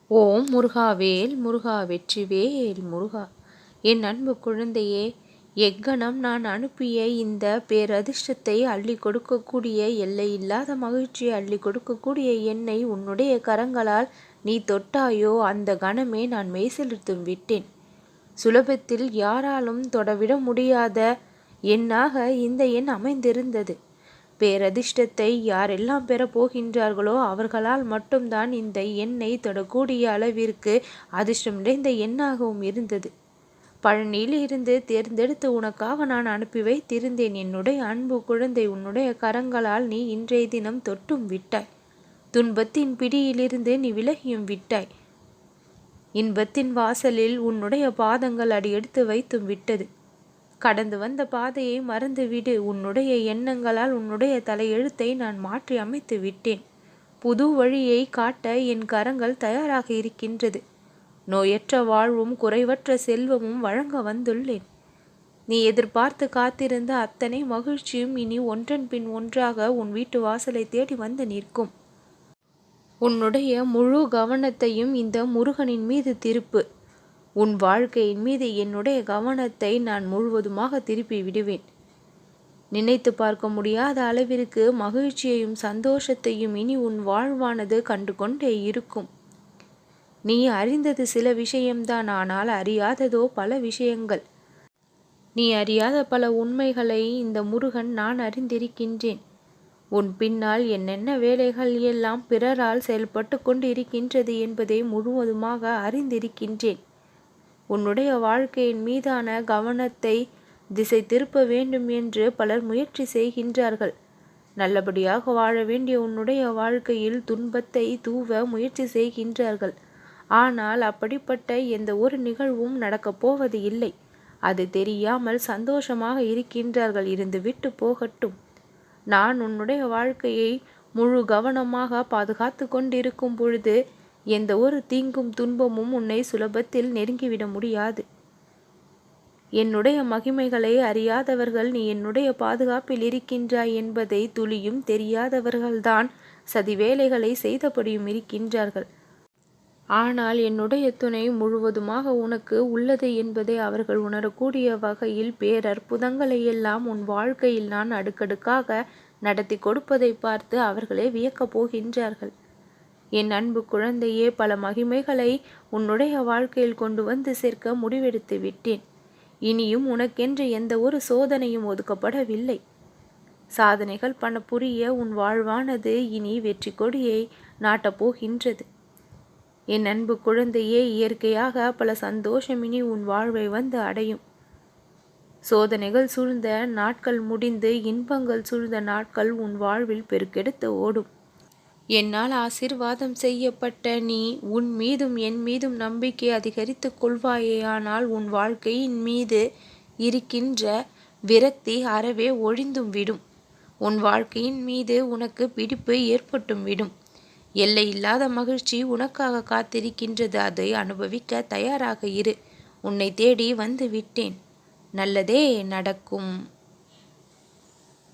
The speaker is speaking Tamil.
ஓம் முருகாவேல் முருகா வெற்றிவேல் முருகா. என் அன்பு குழந்தையே, எக்கணம் நான் அனுப்பிய இந்த பேரதிர்ஷ்டத்தை அள்ளி கொடுக்கக்கூடிய, எல்லையில்லாத மகிழ்ச்சியை அள்ளி கொடுக்கக்கூடிய என்னை உன்னுடைய கரங்களால் நீ தொட்டாயோ, அந்த கணமே நான் மெய்சிலிர்த்தும் விட்டேன். சுலபத்தில் யாராலும் தொடவிட முடியாத எண்ணாக இந்த எண் அமைந்திருந்தது. பேரதிர்ஷ்டத்தை யாரெல்லாம் பெறப் போகின்றார்களோ அவர்களால் மட்டும்தான் இந்த எண்ணை தொடக்கூடிய அளவிற்கு அதிர்ஷ்டம் நிறைந்த எண்ணாகவும் இருந்தது. பழனியில் இருந்து தேர்ந்தெடுத்து உனக்காக நான் அனுப்பி வைத்திருந்தேன். என்னுடைய அன்பு குழந்தை, உன்னுடைய கரங்களால் நீ இன்றைய தினம் தொட்டும் விட்டாய். துன்பத்தின் பிடியிலிருந்து நீ விலகியும் விட்டாய். இன்பத்தின் வாசலில் உன்னுடைய பாதங்கள் அடியெடுத்து வைத்தும் விட்டது. கடந்து வந்த பாதையை மறந்துவிடு. உன்னுடைய எண்ணங்களால் உன்னுடைய தலையெழுத்தை நான் மாற்றி அமைத்து விட்டேன். புது வழியை காட்ட என் கரங்கள் தயாராக இருக்கின்றது. நோயற்ற வாழ்வும் குறைவற்ற செல்வமும் வழங்க வந்துள்ளேன். நீ எதிர்பார்த்து காத்திருந்த அத்தனை மகிழ்ச்சியும் இனி ஒன்றன் பின் ஒன்றாக உன் வீட்டு வாசலை தேடி வந்து நிற்கும். உன்னுடைய முழு கவனத்தையும் இந்த முருகனின் மீது திருப்பு. உன் வாழ்க்கையின் மீது என்னுடைய கவனத்தை நான் முழுவதுமாக திருப்பி விடுவேன். நினைத்து பார்க்க முடியாத அளவிற்கு மகிழ்ச்சியையும் சந்தோஷத்தையும் இனி உன் வாழ்வானது கண்டு கொண்டே இருக்கும். நீ அறிந்தது சில விஷயம்தான், ஆனால் அறியாததோ பல விஷயங்கள். நீ அறியாத பல உண்மைகளை இந்த முருகன் நான் அறிந்திருக்கின்றேன். உன் பின்னால் என்னென்ன வேலைகள் எல்லாம் பிறரால் செயல்பட்டு கொண்டு இருக்கின்றது என்பதை முழுவதுமாக அறிந்திருக்கின்றேன். உன்னுடைய வாழ்க்கையின் மீதான கவனத்தை திசை திருப்ப வேண்டும் என்று பலர் முயற்சி செய்கின்றார்கள். நல்லபடியாக வாழ வேண்டிய உன்னுடைய வாழ்க்கையில் துன்பத்தை தூவ முயற்சி செய்கின்றார்கள். ஆனால் அப்படிப்பட்ட எந்த ஒரு நிகழ்வும் நடக்கப் போவது இல்லை. அது தெரியாமல் சந்தோஷமாக இருக்கின்றார்கள். இருந்து விட்டு போகட்டும். நான் உன்னுடைய வாழ்க்கையை முழு கவனமாக பாதுகாத்து கொண்டிருக்கும் பொழுது எந்த ஒரு தீங்கும் துன்பமும் உன்னை சுலபத்தில் நெருங்கிவிட முடியாது. என்னுடைய மகிமைகளை அறியாதவர்கள் நீ என்னுடைய பாதுகாப்பில் இருக்கின்றாய் என்பதை துளியும் தெரியாதவர்கள்தான் சதி வேலைகளை செய்தபடியும் இருக்கின்றார்கள். ஆனால் என்னுடைய துணை முழுவதுமாக உனக்கு உள்ளது என்பதை அவர்கள் உணரக்கூடிய வகையில் பேரற்புதங்களை எல்லாம் உன் வாழ்க்கையில் நான் அடுக்கடுக்காக நடத்தி கொடுப்பதை பார்த்து அவர்களே வியக்கப் போகின்றார்கள். என் அன்பு குழந்தையே, பல மகிமைகளை உன்னுடைய வாழ்க்கையில் கொண்டு வந்து சேர்க்க முடிவெடுத்து விட்டேன். இனியும் உனக்கென்று எந்த ஒரு சோதனையும் ஒதுக்கப்படவில்லை. சாதனைகள் புரிய உன் வாழ்வானது இனி வெற்றி கொடியை நாட்டப் போகின்றது. என் அன்பு குழந்தையே, இயற்கையாக பல சந்தோஷம் இனி உன் வாழ்வை வந்து அடையும். சோதனைகள் சூழ்ந்த நாட்கள் முடிந்து இன்பங்கள் சூழ்ந்த நாட்கள் உன் வாழ்வில் பெருக்கெடுத்து ஓடும். என்னால் ஆசீர்வாதம் செய்யப்பட்ட நீ உன் மீதும் என் மீதும் நம்பிக்கை அதிகரித்து கொள்வாயேயானால் உன் வாழ்க்கையின் மீது இருக்கின்ற விரக்தி அறவே ஒழிந்தும் விடும். உன் வாழ்க்கையின் மீது உனக்கு பிடிப்பு ஏற்பட்டும் விடும். எல்லையில்லாத மகிழ்ச்சி உனக்காக காத்திருக்கின்றது. அதை அனுபவிக்க தயாராக இரு. உன்னை தேடி வந்து விட்டேன். நல்லதே நடக்கும்.